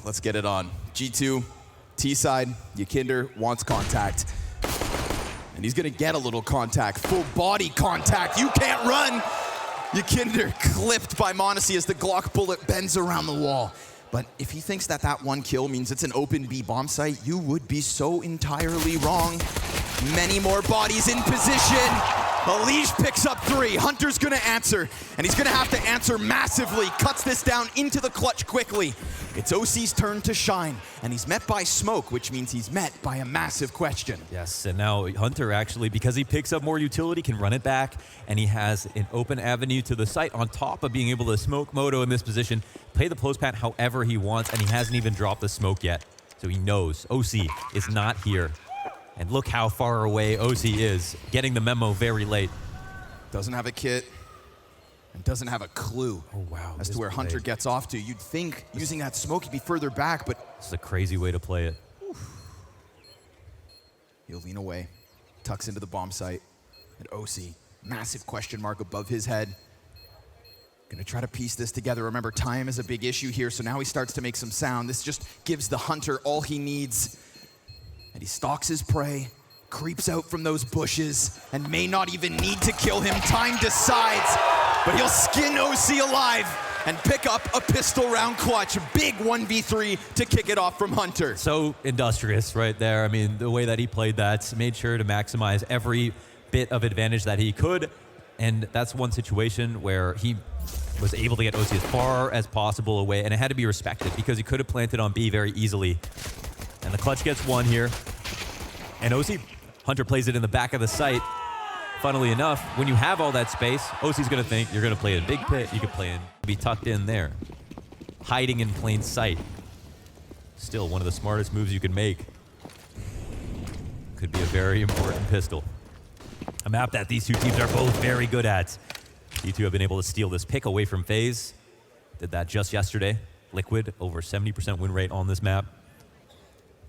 let's get it on. G2, T-side, Ykinder wants contact. And he's gonna get a little contact, full body contact. You can't run! Ykinder clipped by m0NESY as the Glock bullet bends around the wall. But if he thinks that that one kill means it's an open B bomb site, you would be so entirely wrong. Many more bodies in position. Elige picks up 3. Hunter's gonna answer, and he's gonna have to answer massively. Cuts this down into the clutch quickly. It's OC's turn to shine, and he's met by smoke, which means he's met by a massive question. Yes, and now Hunter actually, because he picks up more utility, can run it back, and he has an open avenue to the site on top of being able to smoke Moto in this position, play the close pat however he wants, and he hasn't even dropped the smoke yet. So he knows OC is not here. And look how far away OC is, getting the memo very late. Doesn't have a kit, and doesn't have a clue as to where Hunter gets off to. You'd think using that smoke he'd be further back, but... This is a crazy way to play it. He'll lean away, tucks into the bomb site, and OC, massive question mark above his head. Gonna try to piece this together. Remember, time is a big issue here, so now he starts to make some sound. This just gives the Hunter all he needs. And he stalks his prey, creeps out from those bushes, and may not even need to kill him. Time decides, but he'll skin OC alive and pick up a pistol round clutch. A big 1v3 to kick it off from Hunter. So industrious right there. I mean, the way that he played that, made sure to maximize every bit of advantage that he could. And that's one situation where he was able to get OC as far as possible away, and it had to be respected because he could have planted on B very easily. And the clutch gets 1 here. And OC, Hunter plays it in the back of the site. Funnily enough, when you have all that space, OC's gonna think you're gonna play in big pit, you could play in, be tucked in there. Hiding in plain sight. Still one of the smartest moves you can make. Could be a very important pistol. A map that these two teams are both very good at. These two have been able to steal this pick away from FaZe. Did that just yesterday. Liquid, over 70% win rate on this map.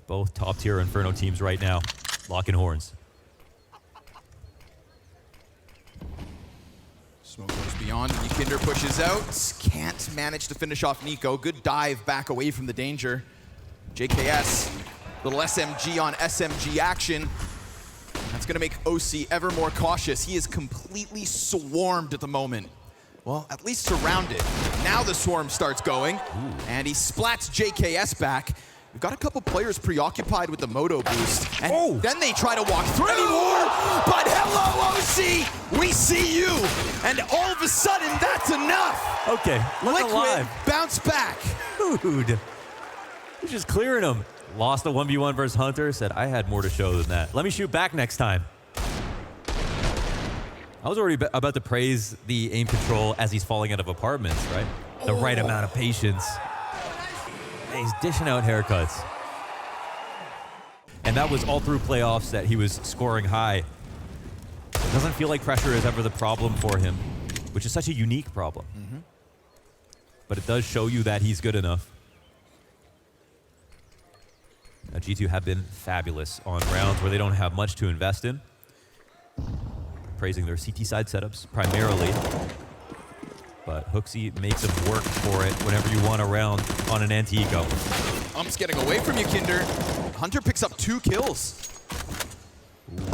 Both top-tier Inferno teams right now, locking horns. Smoke goes beyond, Ykinder pushes out. Can't manage to finish off niko. Good dive back away from the danger. JKS, little SMG on SMG action. That's gonna make OC ever more cautious. He is completely swarmed at the moment. Well, at least surrounded. Now the swarm starts going, and he splats JKS back. We've got a couple players preoccupied with the Moto boost, and then they try to walk through anymore, but hello, OC, we see you, and all of a sudden, that's enough. Okay, Liquid, bounce back. Dude, he's just clearing him. Lost a 1v1 versus Hunter, said, I had more to show than that. Let me shoot back next time. I was already about to praise the aim control as he's falling out of apartments, right? The right amount of patience. He's dishing out haircuts. And that was all through playoffs that he was scoring high. So it doesn't feel like pressure is ever the problem for him, which is such a unique problem. But it does show you that he's good enough. Now, G2 have been fabulous on rounds where they don't have much to invest in. Praising their CT side setups primarily. But HooXi makes him work for it whenever you want a round on an anti-eco. Ump's getting away from Ykinder. Hunter picks up 2 kills.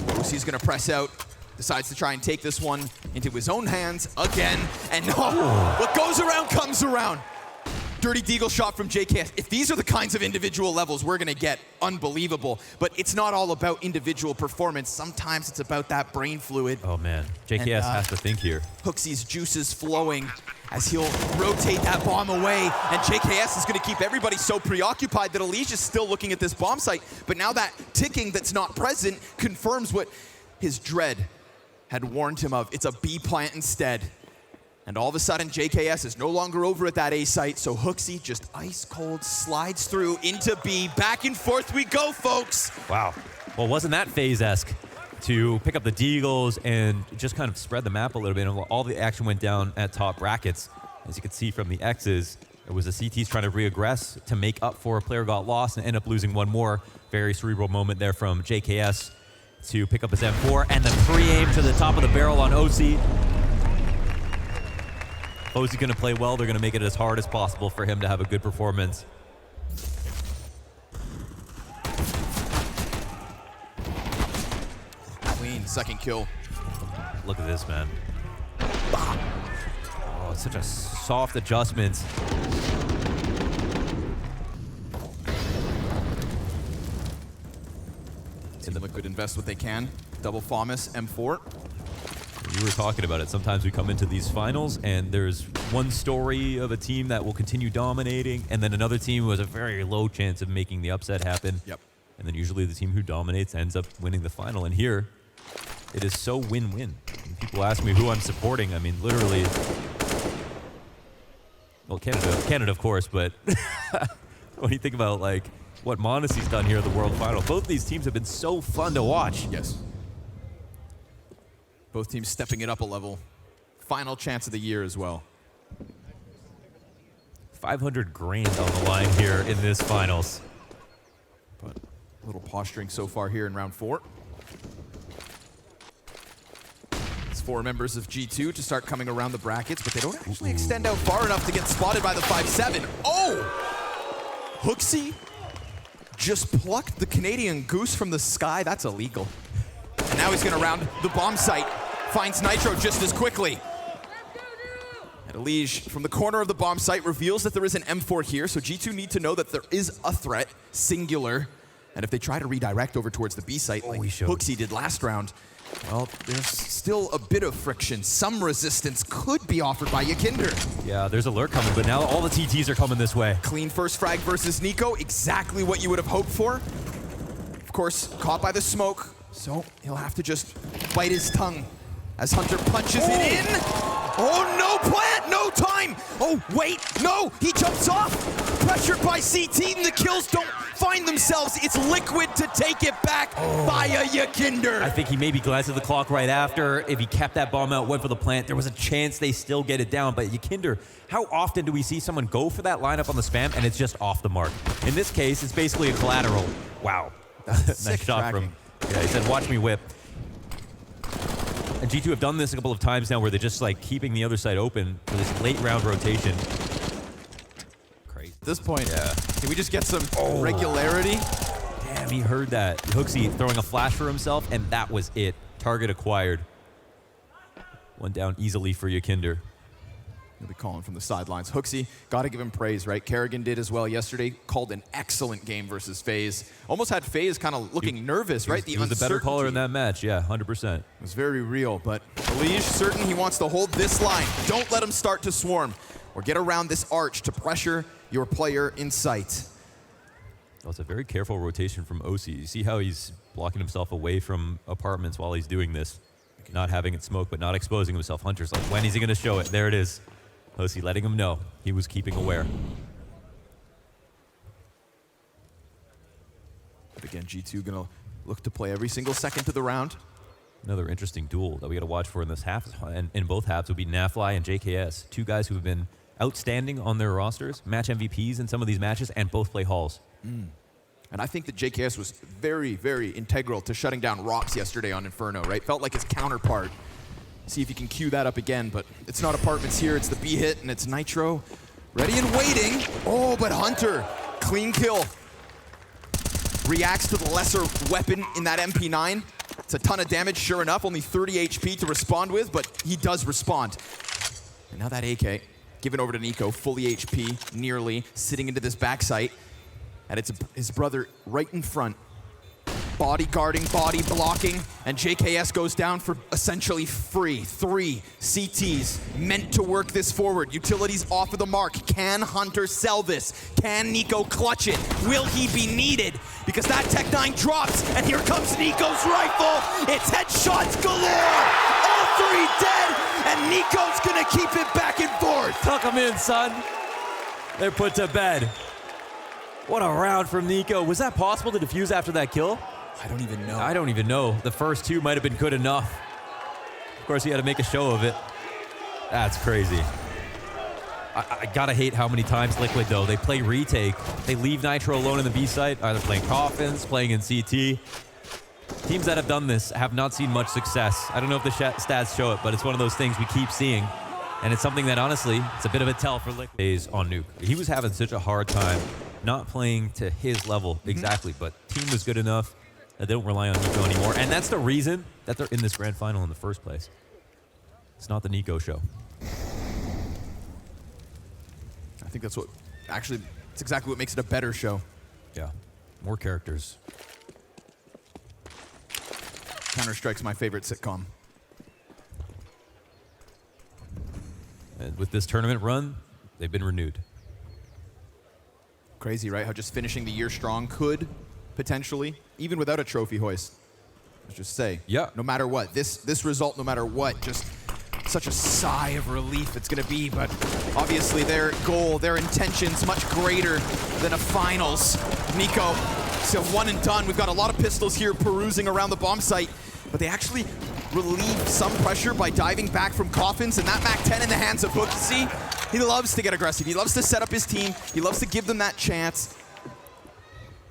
OC's gonna press out. Decides to try and take this one into his own hands again. And what goes around comes around. Dirty Deagle shot from JKS. If these are the kinds of individual levels we're gonna get, unbelievable. But it's not all about individual performance. Sometimes it's about that brain fluid. Oh man, JKS has to think here. HooXi's juices flowing as he'll rotate that bomb away. And JKS is gonna keep everybody so preoccupied that Elige is still looking at this bomb site. But now that ticking that's not present confirms what his dread had warned him of. It's a B plant instead. And all of a sudden, JKS is no longer over at that A site, so HooXi just ice cold slides through into B. Back and forth we go, folks. Wow. Well, wasn't that FaZe-esque to pick up the Deagles and just kind of spread the map a little bit? And all the action went down at top brackets. As you can see from the X's, it was the CTs trying to reaggress to make up for a player got lost and end up losing one more. Very cerebral moment there from JKS to pick up his M4 and the pre-aim to the top of the barrel on OC. OC's going to play well. They're going to make it as hard as possible for him to have a good performance. Clean second kill. Look at this, man. Oh, it's such a soft adjustment. Team Liquid invest what they can. Double FAMAS, M4. You were talking about it. Sometimes we come into these finals and there's one story of a team that will continue dominating, and then another team who has a very low chance of making the upset happen. Yep. And then usually the team who dominates ends up winning the final. And here, it is so win-win. People ask me who I'm supporting. I mean, literally, well, Canada, of course, but when you think about like what Monacy's done here at the World Final, both these teams have been so fun to watch. Yes. Both teams stepping it up a level. Final chance of the year as well. 500 grand on the line here in this finals. But a little posturing so far here in round 4. It's 4 members of G2 to start coming around the brackets, but they don't actually extend out far enough to get spotted by the 5-7. Oh! Hooksy just plucked the Canadian goose from the sky. That's illegal. And now he's going to round the bomb site. Finds Nitro just as quickly. And Elige from the corner of the bomb site reveals that there is an M4 here, so G2 need to know that there is a threat, singular. And if they try to redirect over towards the B site, like Hooksy did last round, well, there's still a bit of friction. Some resistance could be offered by Yakinder. Yeah, there's alert coming, but now all the TTs are coming this way. Clean first frag versus niko, exactly what you would have hoped for. Of course, caught by the smoke, so he'll have to just bite his tongue as Hunter punches it in. Oh, no plant, no time. Oh, wait, no, he jumps off. Pressured by CT, and the kills don't find themselves. It's Liquid to take it back via Yakinder. I think he maybe glanced at the clock right after. If he kept that bomb out, went for the plant, there was a chance they still get it down. But Yakinder, how often do we see someone go for that lineup on the spam and it's just off the mark? In this case, it's basically a collateral. Wow. Nice shot from, yeah, he said, watch me whip. And G2 have done this a couple of times now where they're just like keeping the other side open for this late round rotation. Crazy. At this point, can we just get some regularity? Damn, he heard that. Hooksy throwing a flash for himself, and that was it. Target acquired. One down easily for Yakinder. He'll be calling from the sidelines. Hooksy, got to give him praise, right? Kerrigan did as well yesterday. Called an excellent game versus FaZe. Almost had FaZe kind of looking nervous, right? He was the better caller in that match, yeah, 100%. It was very real, but Elige certain he wants to hold this line. Don't let him start to swarm or get around this arch to pressure your player in sight. Well, it's a very careful rotation from OC. You see how he's blocking himself away from apartments while he's doing this. Not having it smoke, but not exposing himself. Hunter's like, when is he going to show it? There it is. OC letting him know he was keeping aware. But again, G2 going to look to play every single second to the round. Another interesting duel that we got to watch for in this half, and in both halves, would be NaVi and JKS. Two guys who have been outstanding on their rosters, match MVPs in some of these matches, and both play halls. And I think that JKS was very, very integral to shutting down Rox yesterday on Inferno, right? Felt like his counterpart. See if you can cue that up again, but it's not apartments here, it's the B hit, and it's Nitro. Ready and waiting. Oh, but Hunter, clean kill. Reacts to the lesser weapon in that MP9. It's a ton of damage, sure enough, only 30 HP to respond with, but he does respond. And now that AK, given over to niko, fully HP, nearly, sitting into this backside. And it's his brother right in front. Body guarding, body blocking, and JKS goes down for essentially free. 3 CTs meant to work this forward. Utilities off of the mark. Can Hunter sell this? Can niko clutch it? Will he be needed? Because that Tech 9 drops, and here comes niko's rifle. It's headshots galore. All 3 dead, and niko's gonna keep it back and forth. Tuck him in, son. They're put to bed. What a round from niko. Was that possible to defuse after that kill? I don't even know. I don't even know. The first 2 might have been good enough. Of course, he had to make a show of it. That's crazy. I gotta hate how many times Liquid, though, they play retake. They leave Nitro alone in the B site, either playing coffins, playing in CT. Teams that have done this have not seen much success. I don't know if the stats show it, but it's one of those things we keep seeing. And it's something that, honestly, it's a bit of a tell for Liquid. Days on Nuke. He was having such a hard time not playing to his level exactly, but team was good enough. that they don't rely on niko anymore. And that's the reason that they're in this grand final in the first place. It's not the niko show. I think that's what, actually, it's exactly what makes it a better show. Yeah, more characters. Counter-Strike's my favorite sitcom. And with this tournament run, they've been renewed. Crazy, right? How just finishing the year strong could potentially, even without a trophy hoist. Let's just say, yeah. No matter what, this result, no matter what, just such a sigh of relief it's going to be. But obviously their goal, their intentions, much greater than a finals. niko, still one and done. We've got a lot of pistols here perusing around the bomb site, but they actually relieved some pressure by diving back from coffins, and that MAC-10 in the hands of Hook. See, he loves to get aggressive. He loves to set up his team. He loves to give them that chance.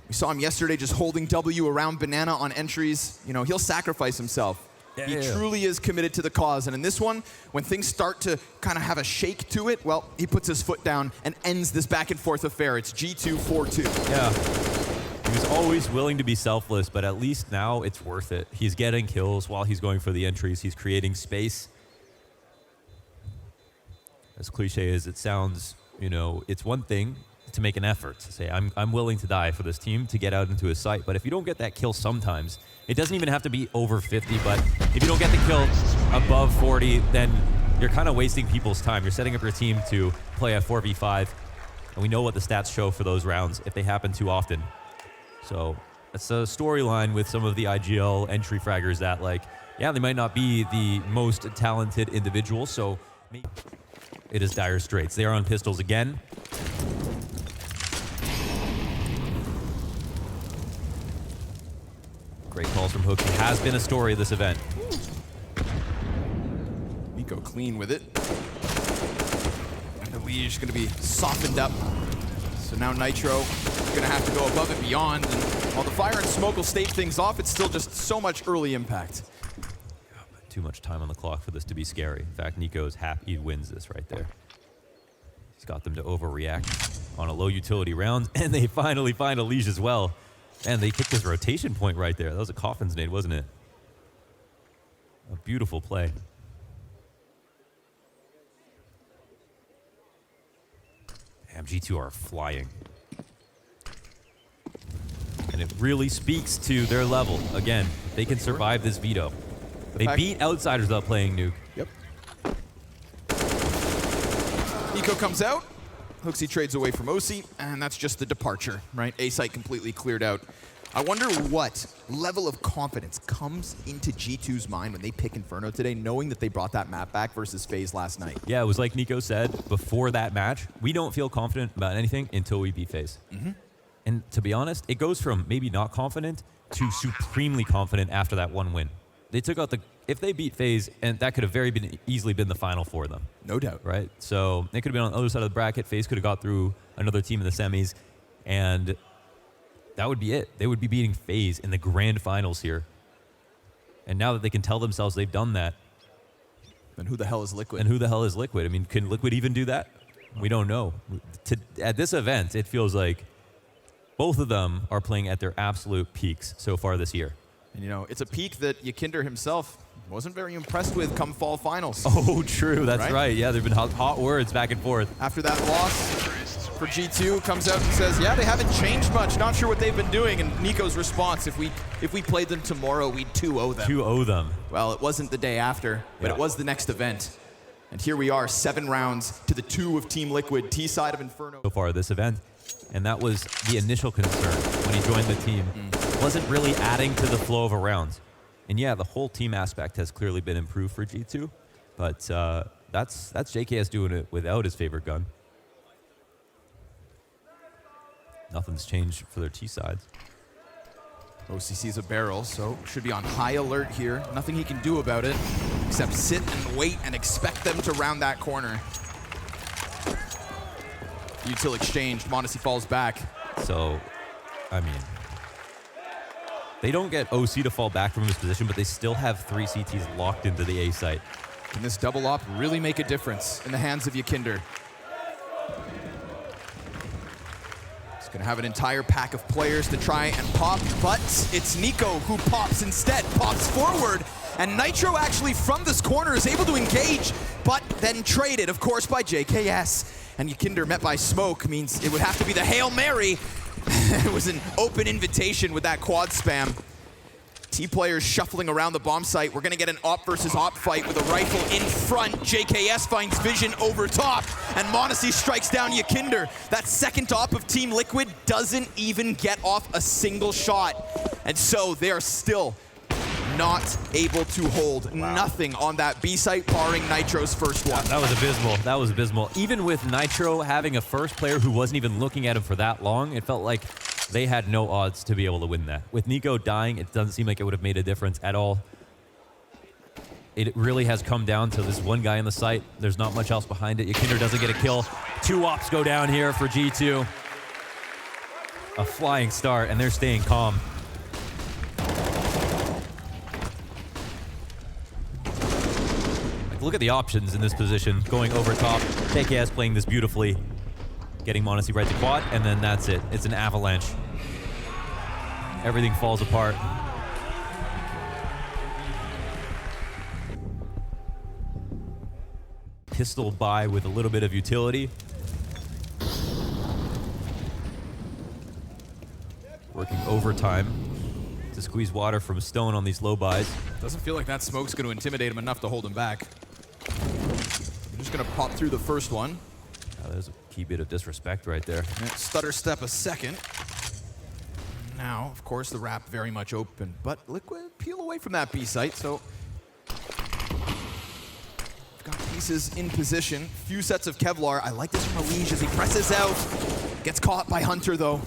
We saw him yesterday just holding W around Banana on entries. You know, he'll sacrifice himself. Yeah, he truly is committed to the cause. And in this one, when things start to kind of have a shake to it, well, he puts his foot down and ends this back and forth affair. It's G2 4-2. Yeah. He was always willing to be selfless, but at least now it's worth it. He's getting kills while he's going for the entries. He's creating space. As cliche as it sounds, you know, it's one thing to make an effort, to say, I'm willing to die for this team to get out into his sight. But if you don't get that kill sometimes, it doesn't even have to be over 50, but if you don't get the kill above 40, then you're kind of wasting people's time. You're setting up your team to play a 4v5, and we know what the stats show for those rounds if they happen too often. So that's a storyline with some of the IGL entry fraggers that, like, yeah, they might not be the most talented individuals, so it is dire straits. They are on pistols again. Great calls from Hook. He has been a story of this event. niko clean with it. And the Liege going to be softened up. So now Nitro going to have to go above and beyond. And while the fire and smoke will stave things off, it's still just so much early impact. Too much time on the clock for this to be scary. In fact, niko is happy he wins this right there. He's got them to overreact on a low utility round, and they finally find a Liege as well. And they kicked his rotation point right there. That was a Coffin's nade, wasn't it? A beautiful play. Damn, G2 are flying. And it really speaks to their level. Again, they can survive this veto. They beat outsiders without playing Nuke. Yep. niko comes out. Hooksy trades away from OC, and that's just the departure, right? A site completely cleared out. I wonder what level of confidence comes into G2's mind when they pick Inferno today, knowing that they brought that map back versus FaZe last night. Yeah, it was like niko said before that match, we don't feel confident about anything until we beat FaZe. And to be honest, it goes from maybe not confident to supremely confident after that one win. They took out if they beat FaZe, and that could have easily been the final for them. No doubt. Right? So they could have been on the other side of the bracket. FaZe could have got through another team in the semis, and that would be it. They would be beating FaZe in the grand finals here. And now that they can tell themselves they've done that. Then who the hell is Liquid? And who the hell is Liquid? I mean, can Liquid even do that? We don't know. At this event, it feels like both of them are playing at their absolute peaks so far this year. And you know, it's a peak that Ykinder himself wasn't very impressed with come fall finals. Oh, true. That's right. Yeah, there have been hot words back and forth. After that loss for G2, comes out and says, yeah, they haven't changed much. Not sure what they've been doing. And niko's response, if we played them tomorrow, we'd 2-0 them. 2-0 them. Well, it wasn't the day after, but it was the next event. And here we are, 7 rounds to the 2 of Team Liquid, T side of Inferno. So far this event. And that was the initial concern when he joined the team. Wasn't really adding to the flow of a round. And yeah, the whole team aspect has clearly been improved for G2, but that's JKS doing it without his favorite gun. Nothing's changed for their T sides. OCC's a barrel, so should be on high alert here. Nothing he can do about it, except sit and wait and expect them to round that corner. Util exchanged, Modesty falls back. So, I mean, they don't get OC to fall back from his position, but they still have 3 CTs locked into the A site. Can this double op really make a difference in the hands of Ykinder? Gonna have an entire pack of players to try and pop, but it's niko who pops instead, pops forward, and Nitro actually from this corner is able to engage, but then traded, of course, by JKS. And Ykinder met by smoke means it would have to be the Hail Mary. It was an open invitation with that quad spam. T players shuffling around the bomb site. We're gonna get an op versus op fight with a rifle in front. JKS finds vision over top, and m0NESY strikes down Ykinder. That second op of Team Liquid doesn't even get off a single shot. And so they are still not able to hold nothing on that B site, barring Nitro's first one. That was abysmal. That was abysmal. Even with Nitro having a first player who wasn't even looking at him for that long, it felt like they had no odds to be able to win that. With niko dying, it doesn't seem like it would have made a difference at all. It really has come down to this one guy in the site. There's not much else behind it. Ykinder doesn't get a kill. 2 ops go down here for G2. A flying start, and they're staying calm. Look at the options in this position. Going over top. JKS playing this beautifully. Getting m0NESY right to quad, and then that's it. It's an avalanche. Everything falls apart. Pistol buy with a little bit of utility. Working overtime to squeeze water from Stone on these low buys. Doesn't feel like that smoke's going to intimidate him enough to hold him back. I'm just going to pop through the first one. There's a key bit of disrespect right there. Stutter step a second. Now, of course, the wrap very much open, but Liquid peel away from that B site, so got pieces in position. Few sets of Kevlar. I like this from Elige as he presses out. Gets caught by Hunter, though.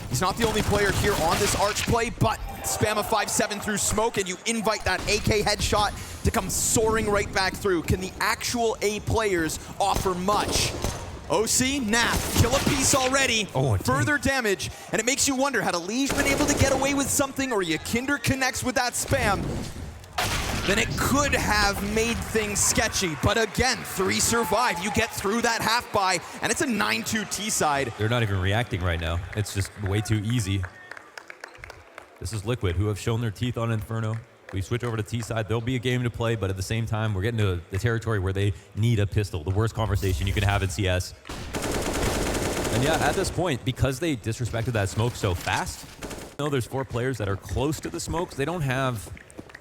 He's not the only player here on this arch play, but spam a 5-7 through smoke, and you invite that AK headshot to come soaring right back through. Can the actual A players offer much? OC, NaV, kill a piece already, further damage, and it makes you wonder, had Elige been able to get away with something, or Ykinder connects with that spam, then it could have made things sketchy. But again, 3 survive. You get through that half buy, and it's a 9-2 T side. They're not even reacting right now. It's just way too easy. This is Liquid, who have shown their teeth on Inferno. We switch over to T side, there'll be a game to play, but at the same time, we're getting to the territory where they need a pistol. The worst conversation you can have in CS. And yeah, at this point, because they disrespected that smoke so fast, there's 4 players that are close to the smokes. They don't have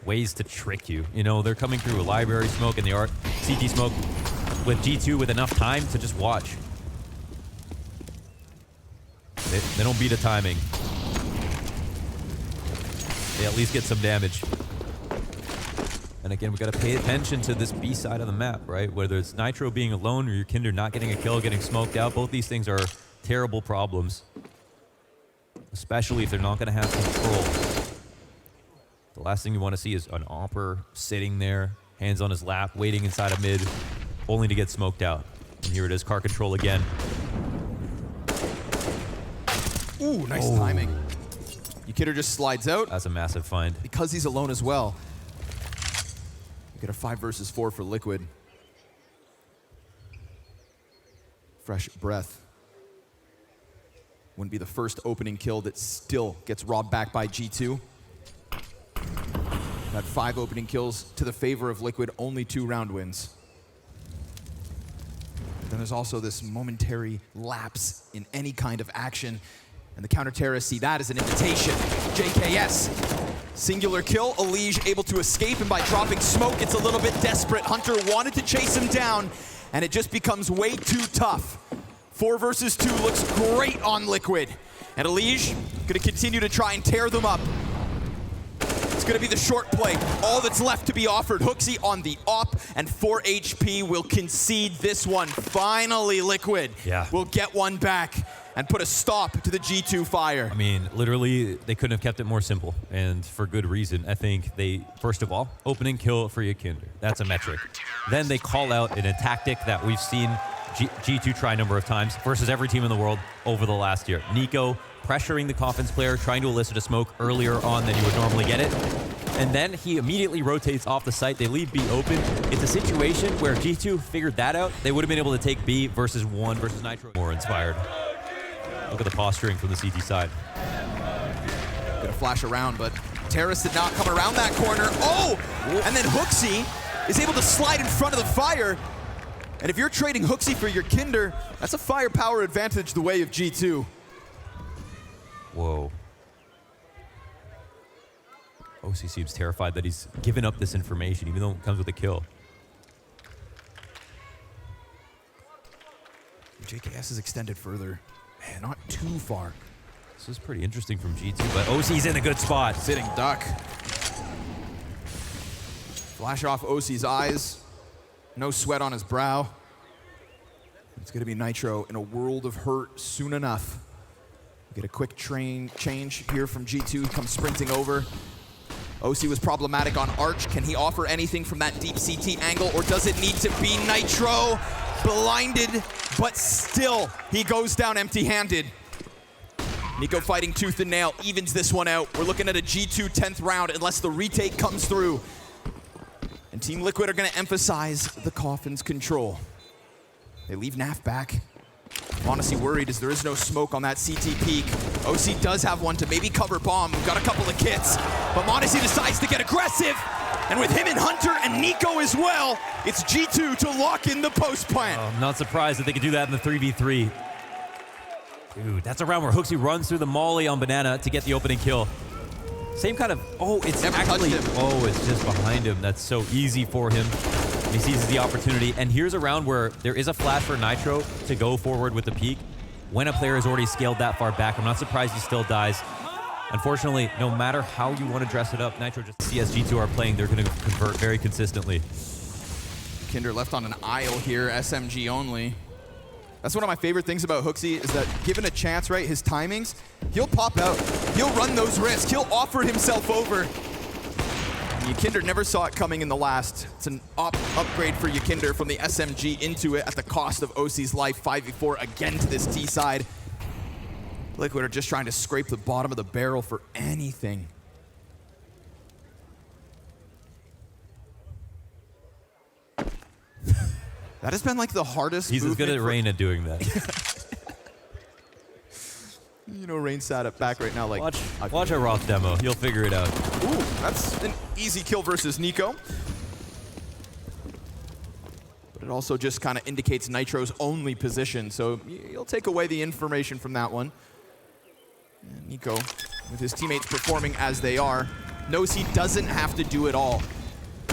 ways to trick you. You know, they're coming through a library smoke and the CT smoke with G2 with enough time to just watch. They don't beat a timing. They at least get some damage. And again, we got to pay attention to this B side of the map, right? Whether it's Nitro being alone or Ykinder not getting a kill, getting smoked out, both these things are terrible problems. Especially if they're not going to have control. The last thing you want to see is an opper sitting there, hands on his lap, waiting inside of mid, only to get smoked out. And here it is, car control again. Ooh, nice timing. Ykinder just slides out. That's a massive find. Because he's alone as well. We get a 5 versus 4 for Liquid. Fresh breath. Wouldn't be the first opening kill that still gets robbed back by G2. Got 5 opening kills to the favor of Liquid, only 2 round wins. Then there's also this momentary lapse in any kind of action. And the counter-terrorists see that as an invitation. JKS, singular kill. Elige able to escape, and by dropping smoke, it's a little bit desperate. Hunter wanted to chase him down, and it just becomes way too tough. 4 versus 2 looks great on Liquid. And Elige gonna continue to try and tear them up. It's gonna be the short play. All that's left to be offered. Hooksy on the op, and 4 HP will concede this one. Finally, Liquid will get one back and put a stop to the G2 fire. I mean, literally, they couldn't have kept it more simple, and for good reason. I think they, first of all, opening kill for Ykinder. That's a metric. Then they call out in a tactic that we've seen G2 try a number of times versus every team in the world over the last year. niko pressuring the Coffins player, trying to elicit a smoke earlier on than you would normally get it. And then he immediately rotates off the site. They leave B open. It's a situation where G2 figured that out. They would have been able to take B versus 1 versus Nitro. More inspired. Look at the posturing from the CT side. Gonna flash around, but Terrace did not come around that corner. Oh! And then Hooksy is able to slide in front of the fire. And if you're trading Hooksy for your Kinder, that's a firepower advantage the way of G2. Whoa. OC seems terrified that he's given up this information, even though it comes with a kill. JKS is extended further. Man, not too far. This is pretty interesting from G2, but OC's in a good spot. Sitting duck. Flash off OC's eyes. No sweat on his brow. It's going to be Nitro in a world of hurt soon enough. Get a quick train change here from G2. Comes sprinting over. OC was problematic on Arch. Can he offer anything from that deep CT angle, or does it need to be Nitro? Blinded, but still, he goes down empty-handed. niko fighting tooth and nail, evens this one out. We're looking at a G2 10th round unless the retake comes through. And Team Liquid are gonna emphasize the Coffin's control. They leave Naf back. Honestly worried as there is no smoke on that CT peak. OC does have one to maybe cover bomb. We've got a couple of kits, but Mondesi decides to get aggressive. And with him and Hunter and niko as well, it's G2 to lock in the post plant. I'm not surprised that they could do that in the 3v3. Dude, that's a round where Hooksy runs through the molly on Banana to get the opening kill. Same kind of, oh, it's Never actually, touched him. oh, it's just behind him. That's so easy for him. He seizes the opportunity. And here's a round where there is a flash for Nitro to go forward with the peak. When a player has already scaled that far back, I'm not surprised he still dies. Unfortunately, no matter how you want to dress it up, Nitro just CSG2 are playing, they're going to convert very consistently. Kinder left on an aisle here, SMG only. That's one of my favorite things about Hooksy is that given a chance, right, his timings, he'll pop out. He'll run those risks. He'll offer himself over. Yakinder never saw it coming in the last. It's an upgrade for Yakinder from the SMG into it at the cost of OC's life. 5v4 again to this T side. Liquid are just trying to scrape the bottom of the barrel for anything. That has been like the hardest. He's as good at Rain at doing that. You know, Rain sat up back right now like... Watch a Roth demo. You'll figure it out. Ooh, that's an easy kill versus niko. But it also just kind of indicates Nitro's only position, so you'll take away the information from that one. And niko, with his teammates performing as they are, knows he doesn't have to do it all.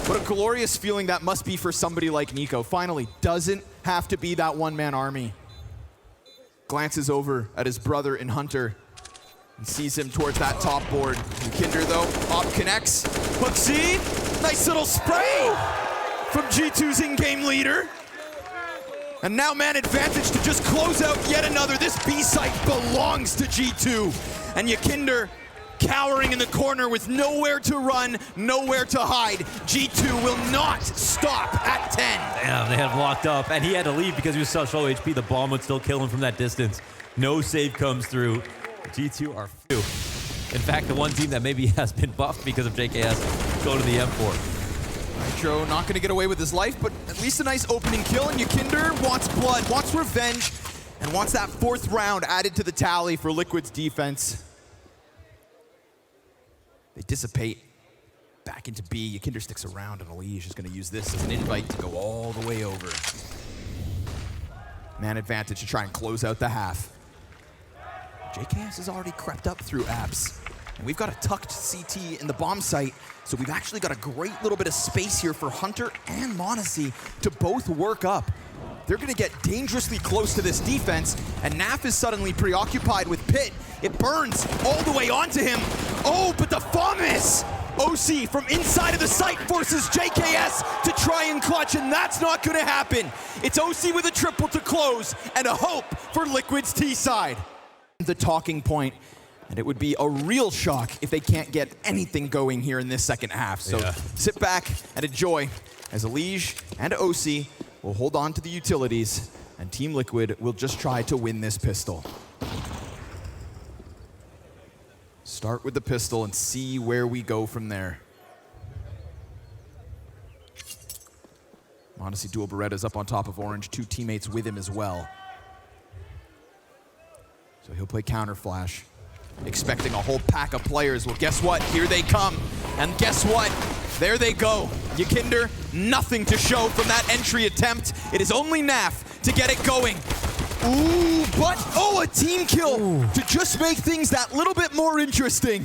What a glorious feeling that must be for somebody like niko. Finally, doesn't have to be that one-man army. Glances over at his brother in Hunter and sees him towards that top board. Kinder though, op connects. Hooksy, nice little spray from G2's in-game leader. And now man advantage to just close out yet another. This B site belongs to G2. And Yakinder cowering in the corner with nowhere to run, nowhere to hide. G2 will not stop at 10. Damn, they had him locked up, and he had to leave because he was such low HP. The bomb would still kill him from that distance. No save comes through. G2 are few. In fact, the one team that maybe has been buffed because of JKS go to the M4. Nitro not going to get away with his life, but at least a nice opening kill, and Yakinder wants blood, wants revenge, and wants that 4th round added to the tally for Liquid's defense. They dissipate back into B. Yakinder sticks around, and Elige is going to use this as an invite to go all the way over. Man advantage to try and close out the half. JKS has already crept up through apps. And we've got a tucked CT in the bomb site, so we've actually got a great little bit of space here for Hunter and Mondesi to both work up. They're going to get dangerously close to this defense, and Naf is suddenly preoccupied with Pit. It burns all the way onto him. Oh, but the FAMIS! OC from inside of the site forces JKS to try and clutch, and that's not going to happen. It's OC with a triple to close, and a hope for Liquid's T side. The talking point, and it would be a real shock if they can't get anything going here in this second half. So sit back and enjoy as Elige and OC will hold on to the utilities, and Team Liquid will just try to win this pistol. Start with the pistol and see where we go from there. Mondesi dual Beretta's up on top of Orange, 2 teammates with him as well. So he'll play counter flash, expecting a whole pack of players. Well, guess what? Here they come. And guess what? There they go. Ykinder, nothing to show from that entry attempt. It is only NAF to get it going. Ooh, but, oh, a team kill to just make things that little bit more interesting.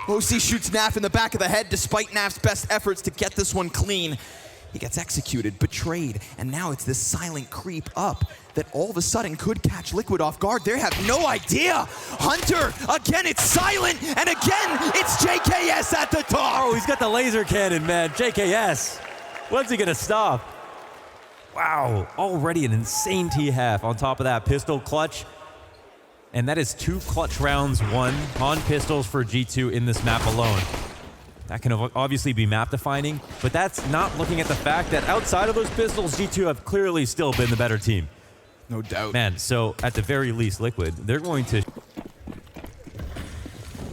OC shoots NAF in the back of the head despite NAF's best efforts to get this one clean. He gets executed, betrayed, and now it's this silent creep up that all of a sudden could catch Liquid off guard. They have no idea. Hunter, again, it's silent, and again, it's JKS at the top. Oh, he's got the laser cannon, man. JKS. When's he gonna stop? Wow, already an insane T-half on top of that pistol clutch. And that is 2 clutch rounds won on pistols for G2 in this map alone. That can obviously be map defining, but that's not looking at the fact that outside of those pistols, G2 have clearly still been the better team. No doubt. Man, so at the very least, Liquid, they're going to...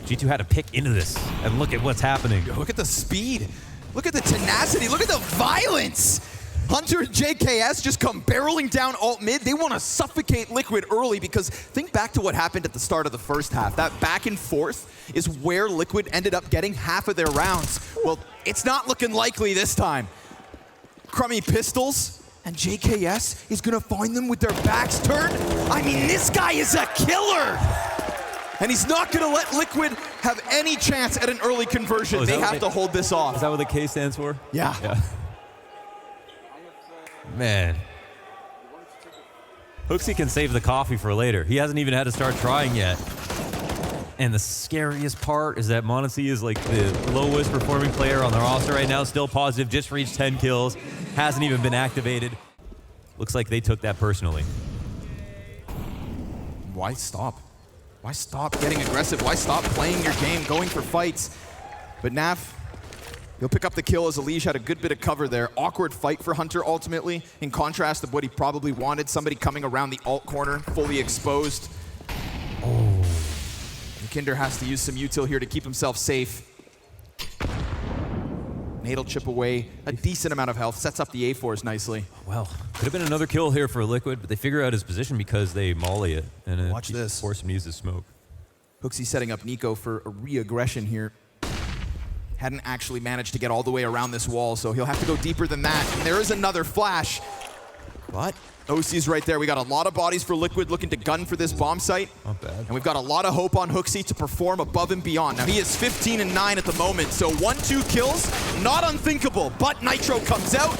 G2 had to pick into this, and look at what's happening. Look at the speed. Look at the tenacity. Look at the violence. Hunter and JKS just come barreling down alt mid. They want to suffocate Liquid early because think back to what happened at the start of the first half. That back and forth is where Liquid ended up getting half of their rounds. Well, it's not looking likely this time. Crummy pistols, and JKS is going to find them with their backs turned. I mean, this guy is a killer. And he's not going to let Liquid have any chance at an early conversion. They have to hold this off. Is that what the K stands for? Yeah. Man. Hooksy can save the coffee for later. He hasn't even had to start trying yet. And the scariest part is that Momenty is like the lowest performing player on the roster right now. Still positive, just reached 10 kills. Hasn't even been activated. Looks like they took that personally. Why stop? Why stop getting aggressive? Why stop playing your game, going for fights? But NAF, he'll pick up the kill as Elige had a good bit of cover there. Awkward fight for Hunter ultimately, in contrast to what he probably wanted. Somebody coming around the alt corner, fully exposed. Oh. Ykinder has to use some util here to keep himself safe. Nade'll chip away a decent amount of health, sets up the A4s nicely. Well, could have been another kill here for Liquid, but they figure out his position because they molly it. And watch this. Force him to use his smoke. Hooksy setting up Niko for a re-aggression here. Hadn't actually managed to get all the way around this wall, so he'll have to go deeper than that. And there is another flash. But OC's right there. We got a lot of bodies for Liquid looking to gun for this bomb site. Not bad. And we've got a lot of hope on Hooksy to perform above and beyond. Now he is 15 and 9 at the moment, so 1-2 kills, not unthinkable. But Nitro comes out.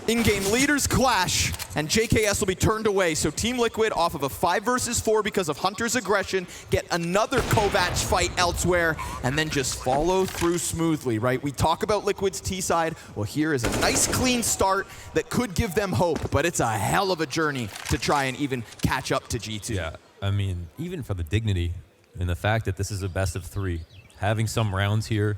In-game leaders clash, and JKS will be turned away. So Team Liquid, off of a 5 versus 4 because of Hunter's aggression, get another Kovac fight elsewhere, and then just follow through smoothly, right? We talk about Liquid's T-side. Well, here is a nice, clean start that could give them hope, but it's a hell of a journey to try and even catch up to G2. Yeah, I mean, even for the dignity and the fact that this is a best of 3, having some rounds here,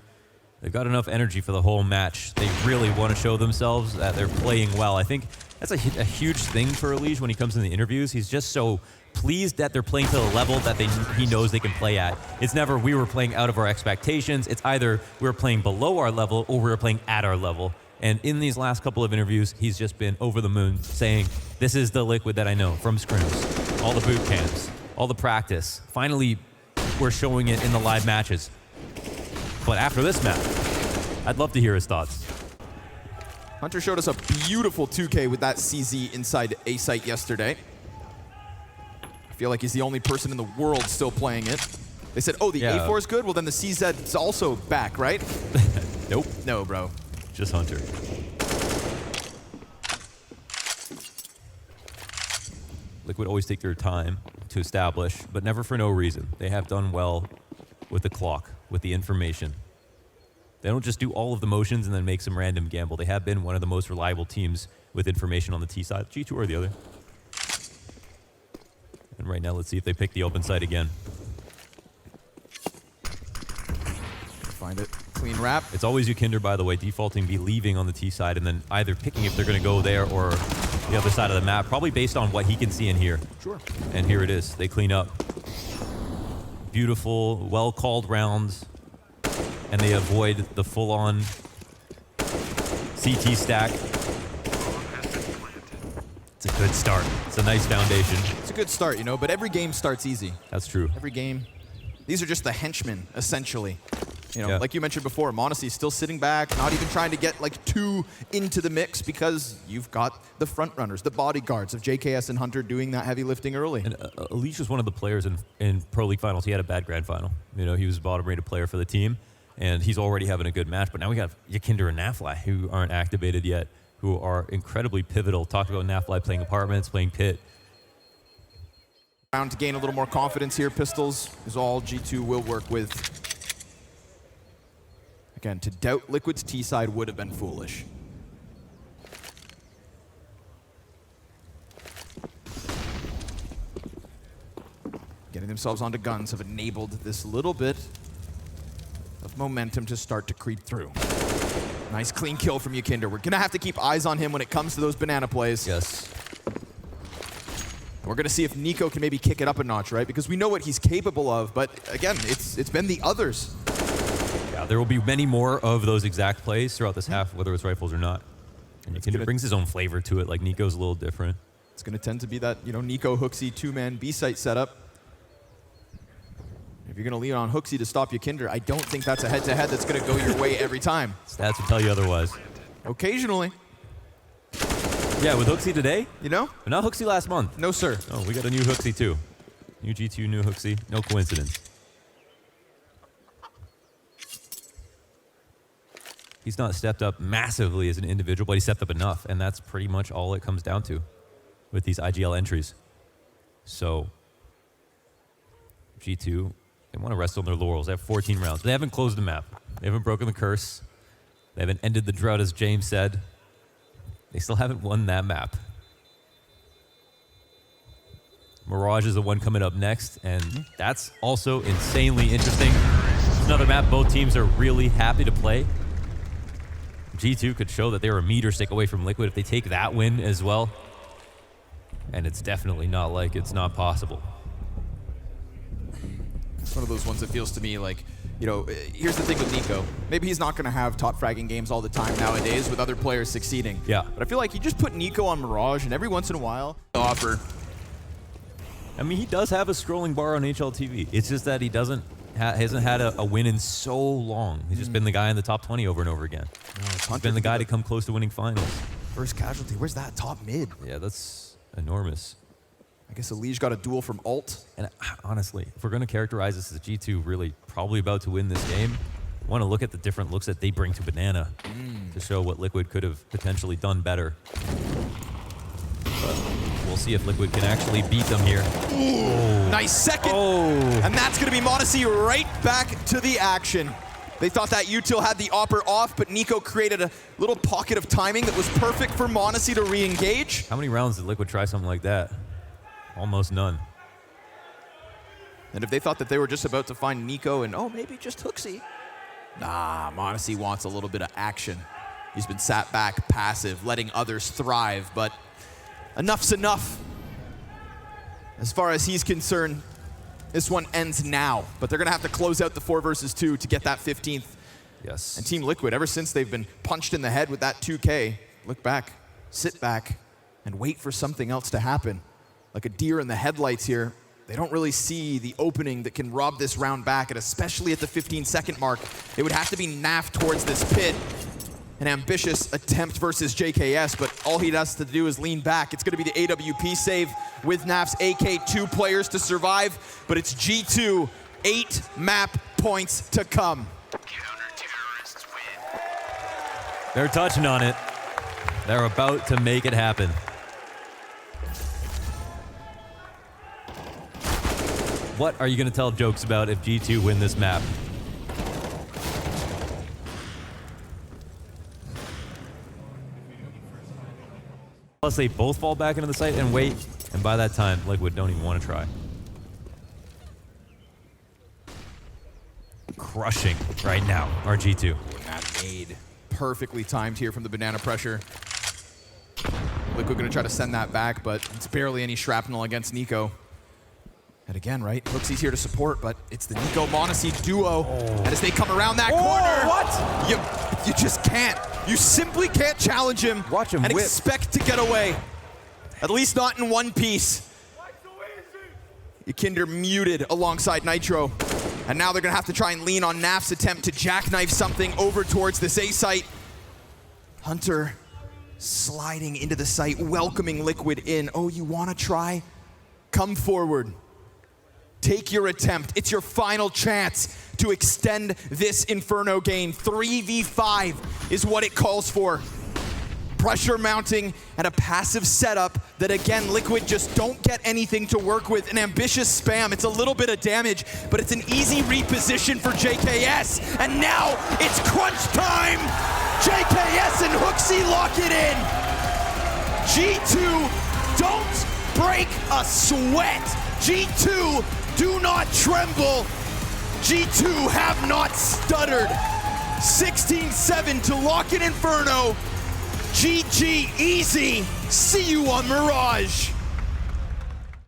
they've got enough energy for the whole match. They really want to show themselves that they're playing well. I think that's a huge thing for Elige when he comes in the interviews. He's just so pleased that they're playing to the level that he knows they can play at. It's never we were playing out of our expectations. It's either we were playing below our level or we were playing at our level. And in these last couple of interviews, he's just been over the moon saying, this is the Liquid that I know from scrims, all the boot camps, all the practice. Finally, we're showing it in the live matches. But after this map, I'd love to hear his thoughts. Hunter showed us a beautiful 2K with that CZ inside A site yesterday. I feel like he's the only person in the world still playing it. They said, oh, the A4 is good? Well, then the CZ is also back, right? Nope. No, bro. Just Hunter. Liquid always take their time to establish, but never for no reason. They have done well with the clock, with the information. They don't just do all of the motions and then make some random gamble. They have been one of the most reliable teams with information on the T side. G2 or the other. And right now, let's see if they pick the open side again. Find it. Clean wrap. It's always Ykinder, by the way, defaulting be leaving on the T side and then either picking if they're going to go there or the other side of the map, probably based on what he can see in here. Sure. And here it is. They clean up. Beautiful, well-called rounds, and they avoid the full-on CT stack. It's a good start. It's a nice foundation. a good start, you know, but every game starts easy. That's true. Every game. These are just the henchmen, essentially. You know, like you mentioned before, m0NESY's still sitting back, not even trying to get like too into the mix because you've got the front runners, the bodyguards of JKS and Hunter doing that heavy lifting early. And Alish was one of the players in Pro League Finals. He had a bad grand final. You know, he was a bottom-rated player for the team, and he's already having a good match. But now we got Yakinder and nafly, who aren't activated yet, who are incredibly pivotal. Talked about nafly playing apartments, playing pit. To gain a little more confidence here, pistols is all G2 will work with. Again, to doubt Liquid's T side would have been foolish. Getting themselves onto guns have enabled this little bit of momentum to start to creep through. Nice clean kill from Yakinder. We're gonna have to keep eyes on him when it comes to those banana plays. Yes. We're gonna see if niko can maybe kick it up a notch, right? Because we know what he's capable of, but again, it's been the others. Yeah, there will be many more of those exact plays throughout this half, whether it's rifles or not. And Yakinder brings his own flavor to it, like niko's a little different. It's gonna tend to be that, you know, niko Hooksy two-man B-site setup. If you're gonna lean on Hooksy to stop Yakinder, I don't think that's a head-to-head that's gonna go your way every time. Stats would tell you otherwise. Occasionally. Yeah, with Hooksy today, you know? But not Hooksy last month. No, sir. Oh, we got a new Hooksy too. New G2, new Hooksy. No coincidence. He's not stepped up massively as an individual, but he stepped up enough, and that's pretty much all it comes down to with these IGL entries. So, G2, they want to rest on their laurels. They have 14 rounds. They haven't closed the map. They haven't broken the curse. They haven't ended the drought, as James said. They still haven't won that map. Mirage is the one coming up next, and that's also insanely interesting. It's another map both teams are really happy to play. G2 could show that they're a meter stick away from Liquid if they take that win as well. And it's definitely not like it's not possible. It's one of those ones that feels to me like, you know, here's the thing with niko. Maybe he's not going to have top fragging games all the time nowadays with other players succeeding. Yeah. But I feel like you just put niko on Mirage, and every once in a while, offer. I mean, he does have a scrolling bar on HLTV. It's just that he hasn't had a win in so long. He's just been the guy in the top 20 over and over again. No, he's been the guy to come close to winning finals. First casualty. Where's that? Top mid. Yeah, that's enormous. I guess Alish got a duel from ult. And honestly, if we're going to characterize this as G2 really probably about to win this game, I want to look at the different looks that they bring to Banana to show what Liquid could have potentially done better. But we'll see if Liquid can actually beat them here. Ooh, nice second. And that's going to be m0NESY right back to the action. They thought that util had the opper off, but niko created a little pocket of timing that was perfect for m0NESY to re-engage. How many rounds did Liquid try something like that? Almost none. And if they thought that they were just about to find niko and, oh, maybe just Hooksy. Nah, m0NESY wants a little bit of action. He's been sat back, passive, letting others thrive, but enough's enough. As far as he's concerned, this one ends now, but they're gonna have to close out the 4 versus 2 to get that 15th. Yes. And Team Liquid, ever since they've been punched in the head with that 2K, look back, sit back, and wait for something else to happen. Like a deer in the headlights here. They don't really see the opening that can rob this round back, and especially at the 15-second mark, it would have to be NaV towards this pit. An ambitious attempt versus JKS, but all he has to do is lean back. It's gonna be the AWP save with naf's AK, 2 players to survive, but it's G2, 8 map points to come. They're touching on it. They're about to make it happen. What are you gonna tell jokes about if G2 win this map? Unless they both fall back into the site and wait, and by that time, Liquid don't even want to try. Crushing right now, our G2. That made perfectly timed here from the banana pressure. Liquid gonna try to send that back, but it's barely any shrapnel against niko. And again, right, Hooksy's here to support, but it's the niko m0NESY duo. And as they come around that corner, what? You just can't. You simply can't challenge him, Watch him and whip. expect to get away. At least not in one piece. Kinder muted alongside Nitro. And now they're gonna have to try and lean on Naf's attempt to jackknife something over towards this A site. Hunter sliding into the site, welcoming Liquid in. Oh, you wanna try? Come forward. Take your attempt. It's your final chance to extend this Inferno game. 3v5 is what it calls for. Pressure mounting and a passive setup that, again, Liquid just don't get anything to work with. An ambitious spam. It's a little bit of damage, but it's an easy reposition for JKS. And now it's crunch time. JKS and Hooksy lock it in. G2, don't break a sweat. G2, do not tremble. G2 have not stuttered. 16-7 to lock in Inferno. GG, easy. See you on Mirage.